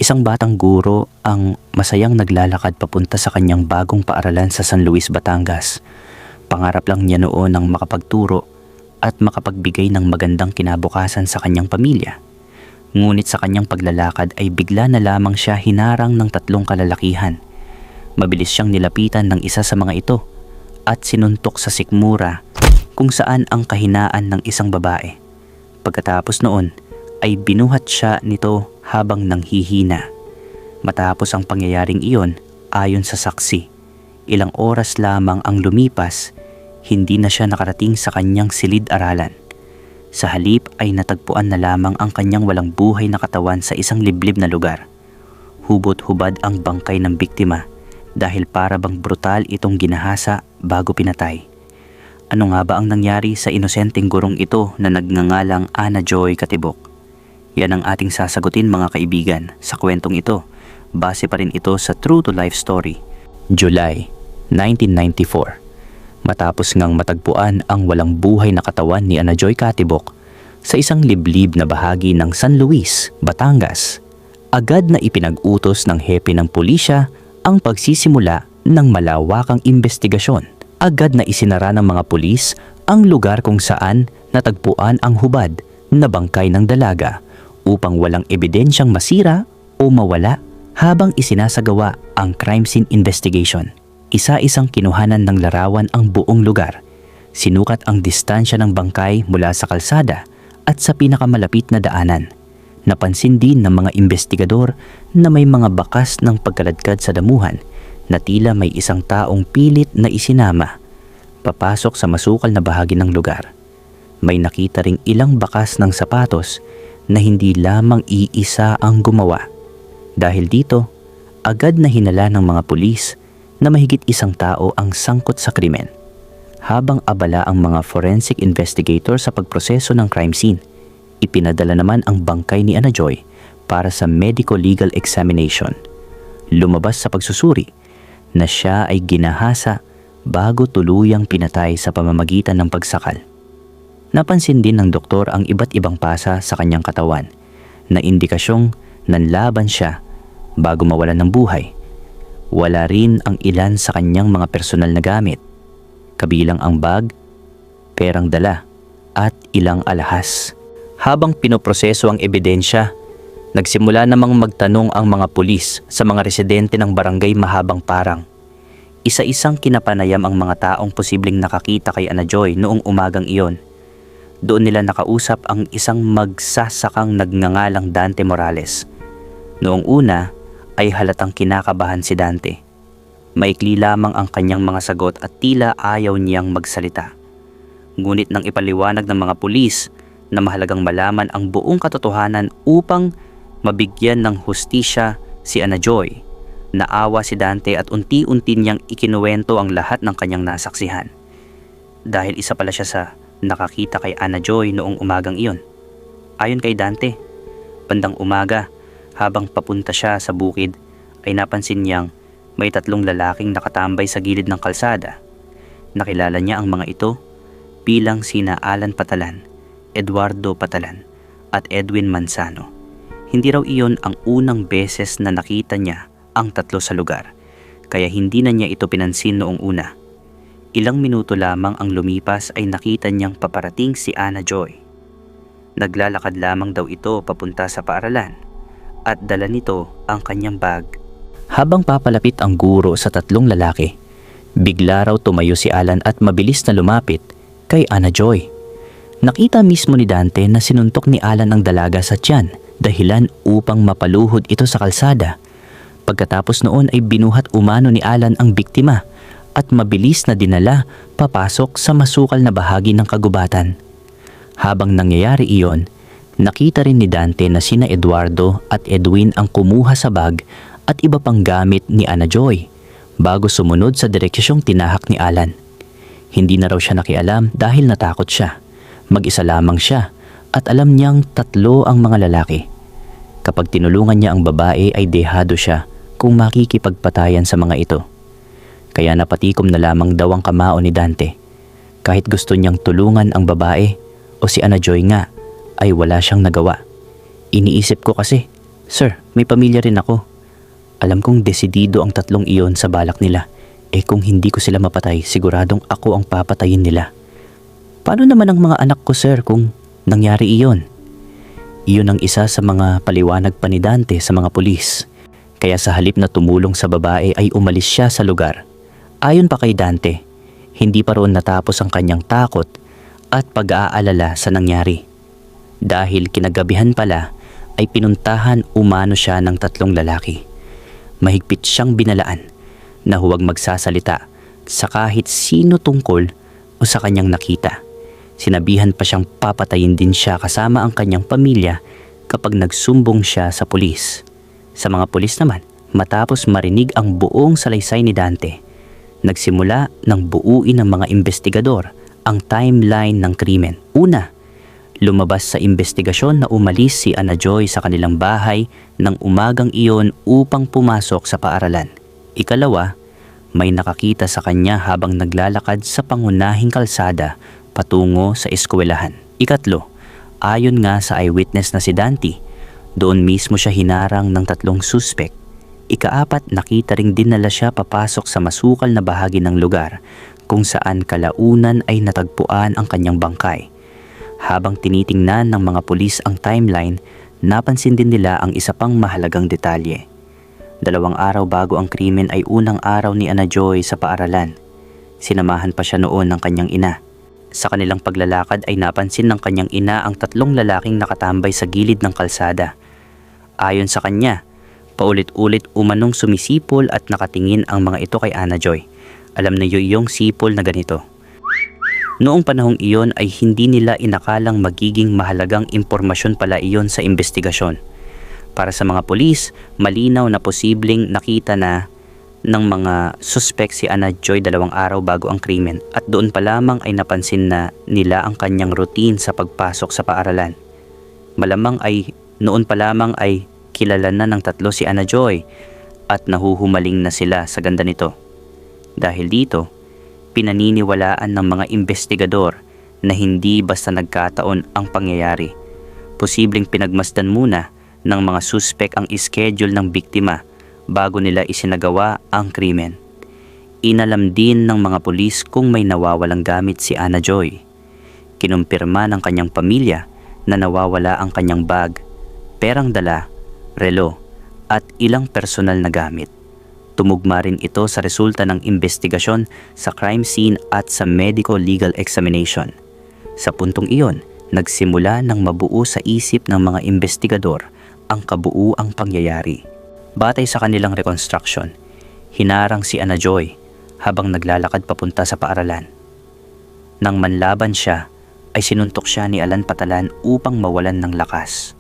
Isang batang guro ang masayang naglalakad papunta sa kanyang bagong paaralan sa San Luis, Batangas. Pangarap lang niya noon ang makapagturo at makapagbigay ng magandang kinabukasan sa kanyang pamilya. Ngunit sa kanyang paglalakad ay bigla na lamang siya hinarang ng tatlong kalalakihan. Mabilis siyang nilapitan ng isa sa mga ito at sinuntok sa sikmura kung saan ang kahinaan ng isang babae. Pagkatapos noon ay binuhat siya nito habang nanghihina. Matapos ang pangyayaring iyon, ayon sa saksi, ilang oras lamang ang lumipas, hindi na siya nakarating sa kanyang silid-aralan. Sa halip ay natagpuan na lamang ang kanyang walang buhay na katawan sa isang liblib na lugar. Hubot-hubad ang bangkay ng biktima dahil para bang brutal itong ginahasa bago pinatay. Ano nga ba ang nangyari sa inosenteng gurong ito na nagngangalang Ana Joy Katibok? Yan ang ating sasagutin mga kaibigan sa kwentong ito. Base pa rin ito sa true to life story. July 1994. Matapos ngang matagpuan ang walang buhay na katawan ni Ana Joy Katibok sa isang liblib na bahagi ng San Luis, Batangas, agad na ipinag-utos ng hepe ng pulisya ang pagsisimula ng malawakang investigasyon. Agad na isinara ng mga pulis ang lugar kung saan natagpuan ang hubad na bangkay ng dalaga upang walang ebidensyang masira o mawala habang isinasagawa ang crime scene investigation. Isa-isang kinuhanan ng larawan ang buong lugar. Sinukat ang distansya ng bangkay mula sa kalsada at sa pinakamalapit na daanan. Napansin din ng mga investigador na may mga bakas ng pagkaladkad sa damuhan na tila may isang taong pilit na isinama papasok sa masukal na bahagi ng lugar. May nakita ring ilang bakas ng sapatos na hindi lamang iisa ang gumawa. Dahil dito, agad na hinala ng mga pulis na mahigit isang tao ang sangkot sa krimen. Habang abala ang mga forensic investigator sa pagproseso ng crime scene, ipinadala naman ang bangkay ni Ana Joy para sa medico-legal examination. Lumabas sa pagsusuri na siya ay ginahasa bago tuluyang pinatay sa pamamagitan ng pagsakal. Napansin din ng doktor ang iba't ibang pasa sa kanyang katawan na indikasyong nanlaban siya bago mawalan ng buhay. Wala rin ang ilan sa kanyang mga personal na gamit, kabilang ang bag, perang dala at ilang alahas. Habang pinoproseso ang ebidensya, nagsimula namang magtanong ang mga pulis sa mga residente ng barangay Mahabang Parang. Isa-isang kinapanayam ang mga taong posibleng nakakita kay Ana Joy noong umagang iyon. Doon nila nakausap ang isang magsasakang nagngangalang Dante Morales. Noong una ay halatang kinakabahan si Dante. Maikli lamang ang kanyang mga sagot at tila ayaw niyang magsalita. Ngunit nang ipaliwanag ng mga pulis na mahalagang malaman ang buong katotohanan upang mabigyan ng hustisya si Ana Joy, naawa si Dante at unti-unti niyang ikinuwento ang lahat ng kanyang nasaksihan. Dahil isa pala siya sa nakakita kay Ana Joy noong umagang iyon. Ayon kay Dante, bandang umaga habang papunta siya sa bukid ay napansin niyang may tatlong lalaking nakatambay sa gilid ng kalsada. Nakilala niya ang mga ito bilang sina Alan Patalan, Eduardo Patalan at Edwin Manzano. Hindi raw iyon ang unang beses na nakita niya ang tatlo sa lugar, kaya hindi na niya ito pinansin noong una. Ilang minuto lamang ang lumipas ay nakita niyang paparating si Ana Joy. Naglalakad lamang daw ito papunta sa paaralan at dala nito ang kanyang bag. Habang papalapit ang guro sa tatlong lalaki, bigla raw tumayo si Alan at mabilis na lumapit kay Ana Joy. Nakita mismo ni Dante na sinuntok ni Alan ang dalaga sa tiyan, dahilan upang mapaluhod ito sa kalsada. Pagkatapos noon ay binuhat umano ni Alan ang biktima at mabilis na dinala papasok sa masukal na bahagi ng kagubatan. Habang nangyayari iyon, nakita rin ni Dante na sina Eduardo at Edwin ang kumuha sa bag at iba pang gamit ni Ana Joy bago sumunod sa direksyong tinahak ni Alan. Hindi na raw siya nakialam dahil natakot siya. Mag-isa lamang siya at alam niyang tatlo ang mga lalaki. Kapag tinulungan niya ang babae ay dehado siya kung makikipagpatayan sa mga ito. Kaya napatikom na lamang daw ang kamao ni Dante. Kahit gusto niyang tulungan ang babae o si Ana Joy nga, ay wala siyang nagawa. Iniisip ko kasi, "Sir, May pamilya rin ako. Alam kong desidido ang tatlong iyon sa balak nila. Kung hindi ko sila mapatay, siguradong ako ang papatayin nila. Paano naman ang mga anak ko, sir, kung nangyari iyon? Iyon ang isa sa mga paliwanag pa ni Dante sa mga pulis. Kaya sa halip na tumulong sa babae ay umalis siya sa lugar. Ayon pa kay Dante, hindi pa roon natapos ang kanyang takot at pag-aalala sa nangyari. Dahil kinagabihan pala ay pinuntahan umano siya ng tatlong lalaki. Mahigpit siyang binalaan na huwag magsasalita sa kahit sino tungkol o sa kanyang nakita. Sinabihan pa siyang papatayin din siya kasama ang kanyang pamilya kapag nagsumbong siya sa pulis. Sa mga pulis naman, matapos marinig ang buong salaysay ni Dante, nagsimula ng buuin ng mga investigador ang timeline ng krimen. Una, lumabas sa investigasyon na umalis si Ana Joy sa kanilang bahay ng umagang iyon upang pumasok sa paaralan. Ikalawa, may nakakita sa kanya habang naglalakad sa pangunahing kalsada patungo sa eskwelahan. Ikatlo, ayon nga sa eyewitness na si Dante, doon mismo siya hinarang ng tatlong suspect. Ikaapat, nakita ring dinala siya papasok sa masukal na bahagi ng lugar kung saan kalaunan ay natagpuan ang kanyang bangkay. Habang tinitingnan ng mga pulis ang timeline, napansin din nila ang isa pang mahalagang detalye. 2 araw bago ang krimen ay unang araw ni Ana Joy sa paaralan. Sinamahan pa siya noon ng kanyang ina. Sa kanilang paglalakad ay napansin ng kanyang ina ang tatlong lalaking nakatambay sa gilid ng kalsada. Ayon sa kanya, paulit-ulit umanong sumisipol at nakatingin ang mga ito kay Ana Joy. Alam na yung sipol na ganito. Noong panahong iyon ay hindi nila inakalang magiging mahalagang impormasyon pala iyon sa investigasyon. Para sa mga pulis, malinaw na posibleng nakita na ng mga suspect si Ana Joy 2 araw bago ang krimen at doon pa lamang ay napansin na nila ang kanyang routine sa pagpasok sa paaralan. Malamang ay noon pa lamang ay kilala na ng tatlo si Ana Joy at nahuhumaling na sila sa ganda nito. Dahil dito, pinaniniwalaan ng mga investigador na hindi basta nagkataon ang pangyayari. Posibleng pinagmasdan muna ng mga suspect ang schedule ng biktima bago nila isinagawa ang krimen. Inalam din ng mga pulis kung may nawawalang gamit si Ana Joy. Kinumpirma ng kanyang pamilya na nawawala ang kanyang bag, perang dala, relo at ilang personal na gamit. Tumugma rin ito sa resulta ng investigasyon sa crime scene at sa medical legal examination. Sa puntong iyon, nagsimula ng mabuo sa isip ng mga investigador ang kabuuang pangyayari. Batay sa kanilang reconstruction, hinarang si Ana Joy habang naglalakad papunta sa paaralan. Nang manlaban siya, ay sinuntok siya ni Alan Patalan upang mawalan ng lakas.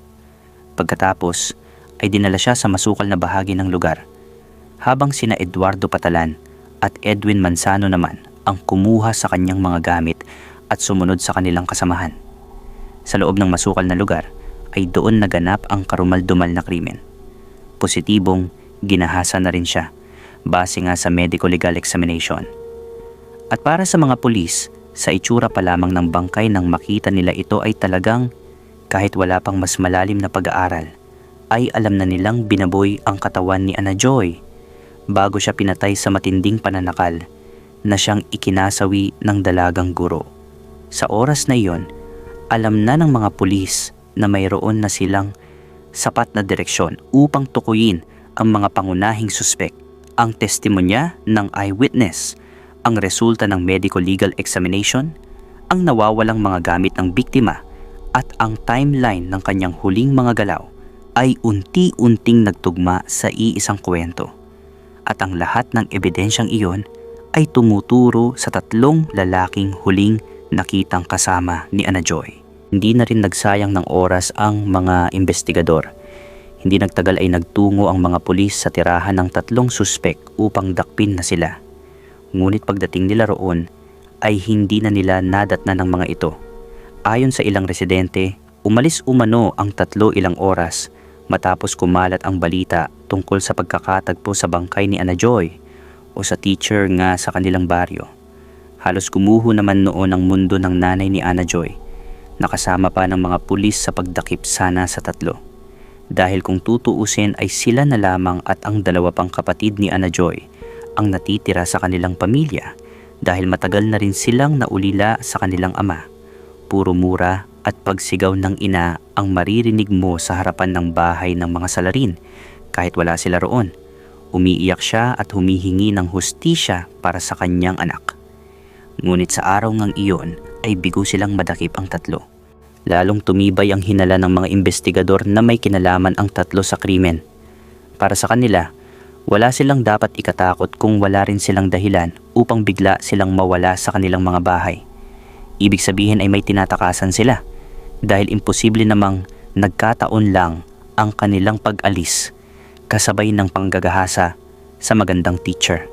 Pagkatapos, ay dinala siya sa masukal na bahagi ng lugar. Habang sina Eduardo Patalan at Edwin Manzano naman ang kumuha sa kanyang mga gamit at sumunod sa kanilang kasamahan. Sa loob ng masukal na lugar ay doon naganap ang karumaldumal na krimen. Positibong ginahasa na rin siya base nga sa medical legal examination. At para sa mga pulis, sa itsura pa lamang ng bangkay nang makita nila ito ay talagang kahit wala pang mas malalim na pag-aaral, ay alam na nilang binaboy ang katawan ni Ana Joy bago siya pinatay sa matinding pananakal na siyang ikinasawi ng dalagang guro. Sa oras na iyon, alam na ng mga pulis na mayroon na silang sapat na direksyon upang tukuyin ang mga pangunahing suspect, ang testimonya ng eyewitness, ang resulta ng medical legal examination, ang nawawalang mga gamit ng biktima at ang timeline ng kanyang huling mga galaw ay unti-unting nagtugma sa iisang kwento. At ang lahat ng ebidensyang iyon ay tumuturo sa tatlong lalaking huling nakitang kasama ni Ana Joy. Hindi na rin nagsayang ng oras ang mga investigador. Hindi nagtagal ay nagtungo ang mga pulis sa tirahan ng tatlong suspek upang dakpin na sila. Ngunit pagdating nila roon ay hindi na nila nadatnan ng mga ito. Ayon sa ilang residente, umalis umano ang tatlo ilang oras matapos kumalat ang balita tungkol sa pagkakatagpo sa bangkay ni Ana Joy o sa teacher nga sa kanilang baryo. Halos gumuho naman noon ang mundo ng nanay ni Ana Joy, nakasama pa ng mga pulis sa pagdakip sana sa tatlo. Dahil kung tutuusin ay sila na lamang at ang dalawa pang kapatid ni Ana Joy ang natitira sa kanilang pamilya dahil matagal na rin silang naulila sa kanilang ama. Puro mura at pagsigaw ng ina ang maririnig mo sa harapan ng bahay ng mga salarin kahit wala sila roon. Umiiyak siya at humihingi ng hustisya para sa kanyang anak. Ngunit sa araw ngang iyon ay bigo silang madakip ang tatlo. Lalong tumibay ang hinala ng mga investigador na may kinalaman ang tatlo sa krimen. Para sa kanila, wala silang dapat ikatakot kung wala rin silang dahilan upang bigla silang mawala sa kanilang mga bahay. Ibig sabihin ay may tinatakasan sila dahil imposible namang nagkataon lang ang kanilang pag-alis kasabay ng panggagahasa sa magandang teacher.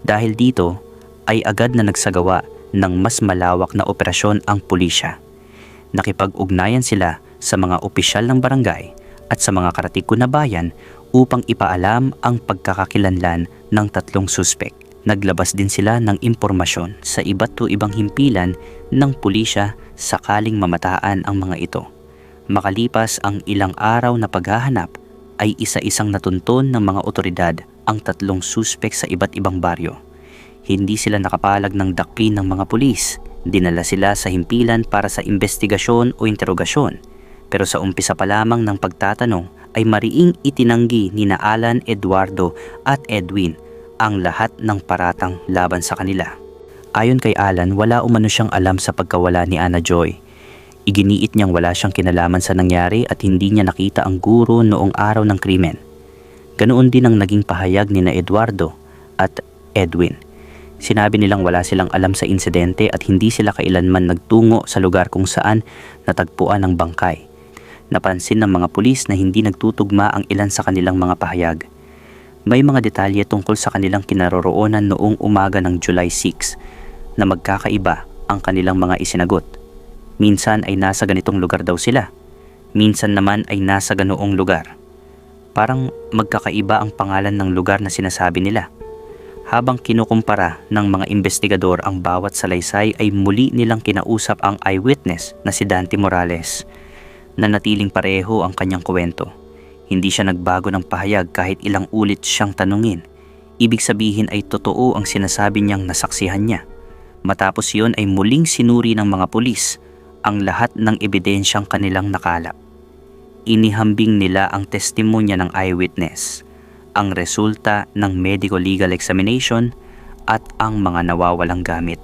Dahil dito ay agad na nagsagawa ng mas malawak na operasyon ang pulisya. Nakipag-ugnayan sila sa mga opisyal ng barangay at sa mga karatig na bayan upang ipaalam ang pagkakakilanlan ng tatlong suspek. Naglabas din sila ng impormasyon sa iba't ibang himpilan ng pulisya sakaling mamataan ang mga ito. Makalipas ang ilang araw na paghahanap, ay isa-isang natunton ng mga otoridad ang tatlong suspek sa iba't ibang baryo. Hindi sila nakapalag ng dakpin ng mga pulis. Dinala sila sa himpilan para sa investigasyon o interogasyon. Pero sa umpisa pa lamang ng pagtatanong ay mariing itinanggi ni na Alan, Eduardo at Edwin ang lahat ng paratang laban sa kanila. Ayon kay Alan, wala umano siyang alam sa pagkawala ni Ana Joy. Iginiit niyang wala siyang kinalaman sa nangyari at hindi niya nakita ang guro noong araw ng krimen. Ganoon din ang naging pahayag ni na Eduardo at Edwin. Sinabi nilang wala silang alam sa insidente at hindi sila kailanman nagtungo sa lugar kung saan natagpuan ang bangkay. Napansin ng mga pulis na hindi nagtutugma ang ilan sa kanilang mga pahayag. May mga detalye tungkol sa kanilang kinaroroonan noong umaga ng July 6 na magkakaiba ang kanilang mga isinagot. Minsan ay nasa ganitong lugar daw sila. Minsan naman ay nasa ganoong lugar. Parang magkakaiba ang pangalan ng lugar na sinasabi nila. Habang kinukumpara ng mga investigador ang bawat salaysay ay muli nilang kinausap ang eyewitness na si Dante Morales. Nanatiling pareho ang kanyang kwento. Hindi siya nagbago ng pahayag kahit ilang ulit siyang tanungin. Ibig sabihin ay totoo ang sinasabi niyang nasaksihan niya. Matapos yun ay muling sinuri ng mga pulis ang lahat ng ebidensyang kanilang nakalap. Inihambing nila ang testimonya ng eyewitness, ang resulta ng medico-legal examination at ang mga nawawalang gamit.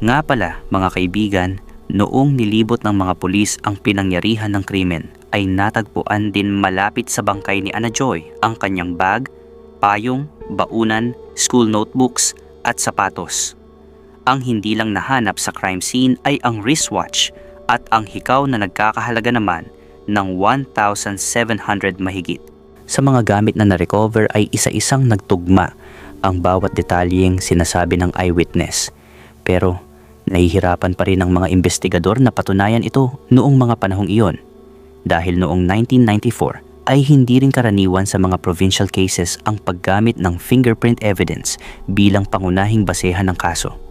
Nga pala mga kaibigan, noong nilibot ng mga pulis ang pinangyarihan ng krimen ay natagpuan din malapit sa bangkay ni Ana Joy ang kanyang bag, payong, baunan, school notebooks at sapatos. Ang hindi lang nahanap sa crime scene ay ang wristwatch at ang hikaw na nagkakahalaga naman ng 1,700 mahigit. Sa mga gamit na na-recover ay isa-isang nagtugma ang bawat detalyeng sinasabi ng eyewitness. Pero nahihirapan pa rin ang mga investigador na patunayan ito noong mga panahong iyon. Dahil noong 1994 ay hindi rin karaniwan sa mga provincial cases ang paggamit ng fingerprint evidence bilang pangunahing basehan ng kaso.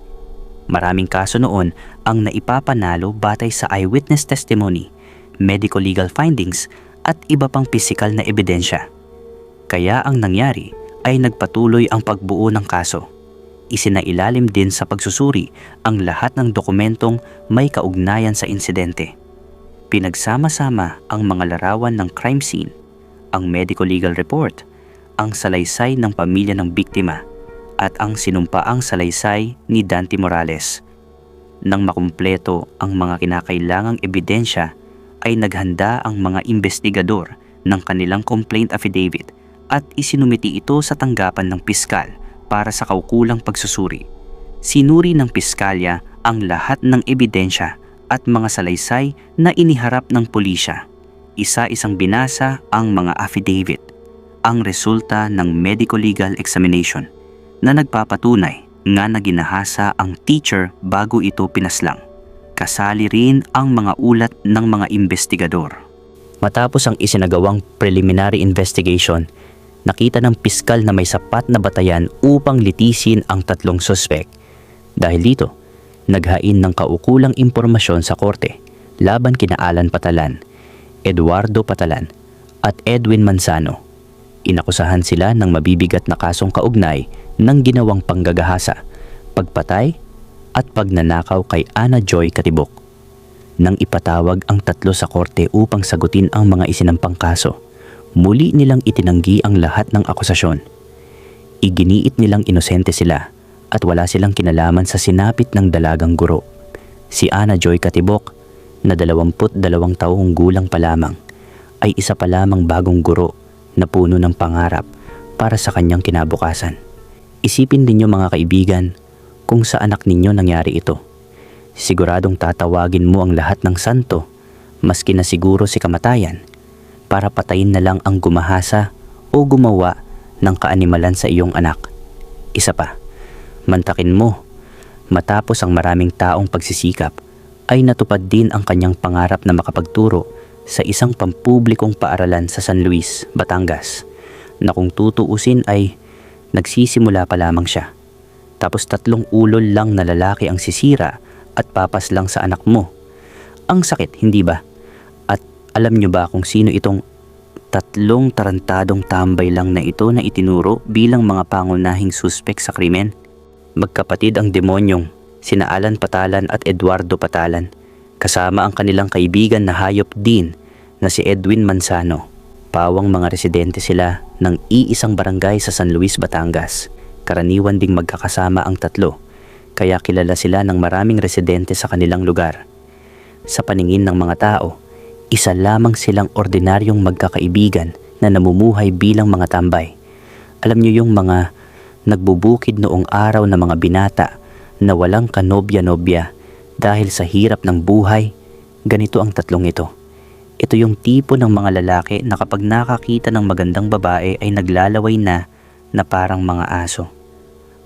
Maraming kaso noon ang naipapanalo batay sa eyewitness testimony, medical legal findings at iba pang pisikal na ebidensya. Kaya ang nangyari ay nagpatuloy ang pagbuo ng kaso. Isinailalim din sa pagsusuri ang lahat ng dokumentong may kaugnayan sa insidente. Pinagsama-sama ang mga larawan ng crime scene, ang medical legal report, ang salaysay ng pamilya ng biktima, at ang sinumpaang salaysay ni Dante Morales. Nang makumpleto ang mga kinakailangang ebidensya, ay naghanda ang mga investigador ng kanilang complaint affidavit at isinumiti ito sa tanggapan ng piskal para sa kaukulang pagsusuri. Sinuri ng piskalya ang lahat ng ebidensya at mga salaysay na iniharap ng pulisya. Isa-isang binasa ang mga affidavit, ang resulta ng medico-legal examination na nagpapatunay nga na ginahasa ang teacher bago ito pinaslang. Kasali rin ang mga ulat ng mga investigador. Matapos ang isinagawang preliminary investigation, nakita ng piskal na may sapat na batayan upang litisin ang tatlong suspek. Dahil dito, naghain ng kaukulang impormasyon sa korte laban kina Alan Patalan, Eduardo Patalan at Edwin Manzano. Inakusahan sila ng mabibigat na kasong kaugnay ng ginawang panggagahasa, pagpatay at pagnanakaw kay Ana Joy Katibok. Nang ipatawag ang tatlo sa korte upang sagutin ang mga isinampang kaso, muli nilang itinanggi ang lahat ng akusasyon. Iginiit nilang inosente sila at wala silang kinalaman sa sinapit ng dalagang guro. Si Ana Joy Katibok, na 22 taong gulang pa lamang, ay isa pa lamang bagong guro na puno ng pangarap para sa kanyang kinabukasan. Isipin ninyo mga kaibigan kung sa anak ninyo nangyari ito. Siguradong tatawagin mo ang lahat ng santo, maski na siguro si kamatayan, para patayin na lang ang gumahasa o gumawa ng kaanimalan sa iyong anak. Isa pa, mantakin mo, matapos ang maraming taong pagsisikap, ay natupad din ang kanyang pangarap na makapagturo sa isang pampublikong paaralan sa San Luis, Batangas, na kung tutuusin ay nagsisimula pa lamang siya. Tapos 3 ulol lang na lalaki ang sisira at papas lang sa anak mo. Ang sakit, hindi ba? At alam nyo ba kung sino itong 3 tarantadong tambay lang na ito na itinuro bilang mga pangunahing suspek sa krimen? Magkapatid ang demonyong sina Alan Patalan at Eduardo Patalan, kasama ang kanilang kaibigan na hayop din na si Edwin Manzano. Pawang mga residente sila ng iisang barangay sa San Luis, Batangas. Karaniwan ding magkakasama ang tatlo, kaya kilala sila ng maraming residente sa kanilang lugar. Sa paningin ng mga tao, isa lamang silang ordinaryong magkakaibigan na namumuhay bilang mga tambay. Alam niyo yung mga nagbubukid noong araw na mga binata na walang kanobya-nobya dahil sa hirap ng buhay? Ganito ang tatlong ito. Ito yung tipo ng mga lalaki na kapag nakakita ng magandang babae ay naglalaway na parang mga aso,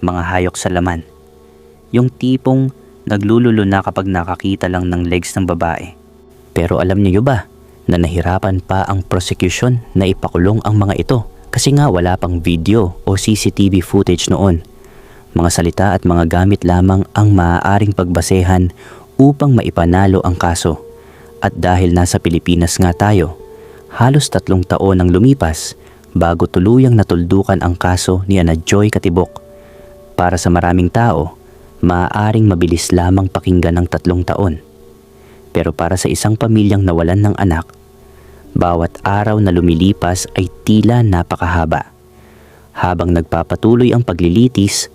mga hayok sa laman. Yung tipong naglululo na kapag nakakita lang ng legs ng babae. Pero alam niyo ba na nahirapan pa ang prosecution na ipakulong ang mga ito kasi nga wala pang video o CCTV footage noon. Mga salita at mga gamit lamang ang maaaring pagbasehan upang maipanalo ang kaso. At dahil nasa Pilipinas nga tayo, halos 3 taon ang lumipas bago tuluyang natuldukan ang kaso ni Ana Joy Katibok. Para sa maraming tao, maaaring mabilis lamang pakinggan ng 3 taon. Pero para sa isang pamilyang nawalan ng anak, bawat araw na lumilipas ay tila napakahaba. Habang nagpapatuloy ang paglilitis,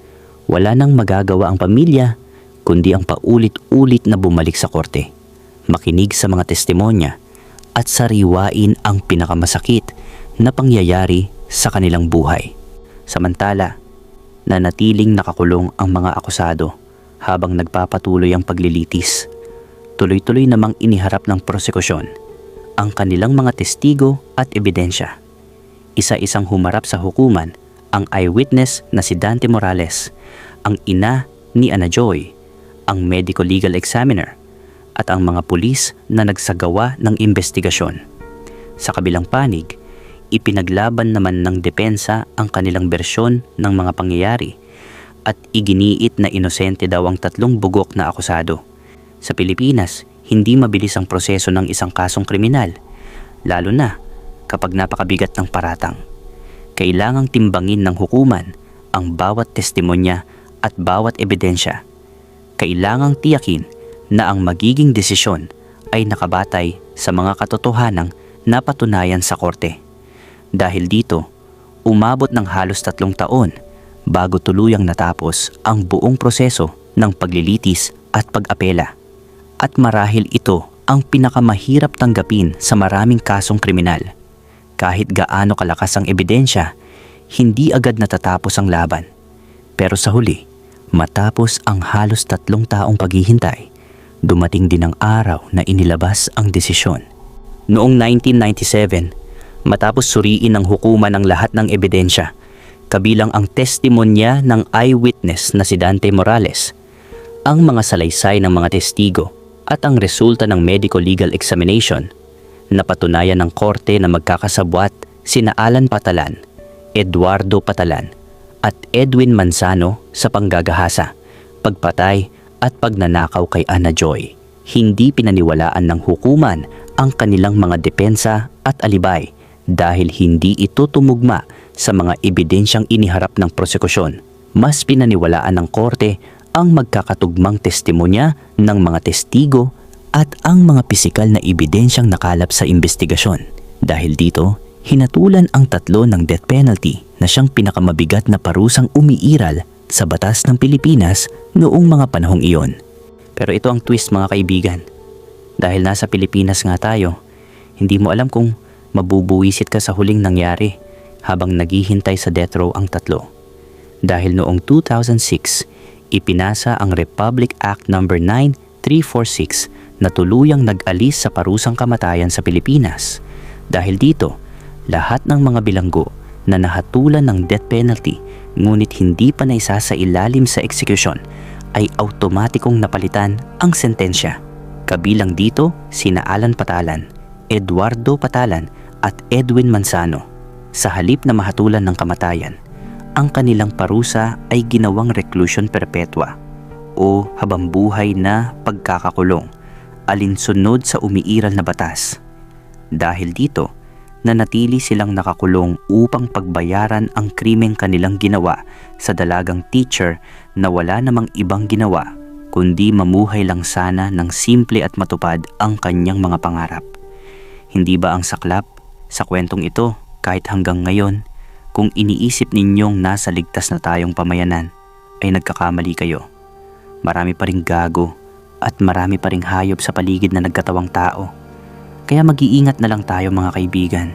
wala nang magagawa ang pamilya kundi ang paulit-ulit na bumalik sa korte, makinig sa mga testimonya at sariwain ang pinakamasakit na pangyayari sa kanilang buhay. Samantala, nanatiling nakakulong ang mga akusado habang nagpapatuloy ang paglilitis. Tuloy-tuloy namang iniharap ng prosekusyon ang kanilang mga testigo at ebidensya. Isa-isang humarap sa hukuman ang eyewitness na si Dante Morales, ang ina ni Ana Joy, ang medical legal examiner, at ang mga pulis na nagsagawa ng investigasyon. Sa kabilang panig, ipinaglaban naman ng depensa ang kanilang bersyon ng mga pangyayari at iginiit na inosente daw ang 3 bugok na akusado. Sa Pilipinas, hindi mabilis ang proseso ng isang kasong kriminal, lalo na kapag napakabigat ng paratang. Kailangang timbangin ng hukuman ang bawat testimonya at bawat ebidensya. Kailangang tiyakin na ang magiging desisyon ay nakabatay sa mga katotohanang napatunayan sa korte. Dahil dito, umabot ng halos 3 taon bago tuluyang natapos ang buong proseso ng paglilitis at pag-apela. At marahil ito ang pinakamahirap tanggapin sa maraming kasong kriminal. Kahit gaano kalakas ang ebidensya, hindi agad natatapos ang laban. Pero sa huli, matapos ang halos 3 taong paghihintay, dumating din ang araw na inilabas ang desisyon. Noong 1997, matapos suriin ng hukuman ang lahat ng ebidensya, kabilang ang testimonya ng eyewitness na si Dante Morales, ang mga salaysay ng mga testigo at ang resulta ng medical legal examination, napatunayan ng korte na magkakasabwat sina Alan Patalan, Eduardo Patalan at Edwin Manzano sa panggagahasa, pagpatay at pagnanakaw kay Ana Joy. Hindi pinaniwalaan ng hukuman ang kanilang mga depensa at alibay Dahil hindi ito tumugma sa mga ebidensyang iniharap ng prosekusyon, mas pinaniwalaan ng korte ang magkakatugmang testimonya ng mga testigo at ang mga pisikal na ebidensyang nakalap sa investigasyon. Dahil dito, hinatulan ang 3 ng death penalty na siyang pinakamabigat na parusang umiiral sa batas ng Pilipinas noong mga panahong iyon. Pero ito ang twist mga kaibigan. Dahil nasa Pilipinas nga tayo, hindi mo alam kung mabubuwisit ka sa huling nangyari habang naghihintay sa death row ang 3. Dahil noong 2006, ipinasa ang Republic Act No. 9346 na tuluyang nag-alis sa parusang kamatayan sa Pilipinas. Dahil dito, lahat ng mga bilanggo na nahatulan ng death penalty ngunit hindi pa naisasa ilalim sa eksekusyon ay automatikong napalitan ang sentensya. Kabilang dito sina Alan Patalan, Eduardo Patalan at Edwin Manzano. Sa halip na mahatulan ng kamatayan, ang kanilang parusa ay ginawang reclusion perpetua o habambuhay na pagkakakulong alinsunod sa umiiral na batas. Dahil dito, nanatili silang nakakulong upang pagbayaran ang krimeng kanilang ginawa sa dalagang teacher na wala namang ibang ginawa kundi mamuhay lang sana ng simple at matupad ang kanyang mga pangarap. Hindi ba ang saklap sa kwentong ito kahit hanggang ngayon, kung iniisip ninyong nasa ligtas na tayong pamayanan, ay nagkakamali kayo. Marami pa ring gago at marami pa ring hayop sa paligid na nagkatawang tao. Kaya mag-iingat na lang tayo mga kaibigan.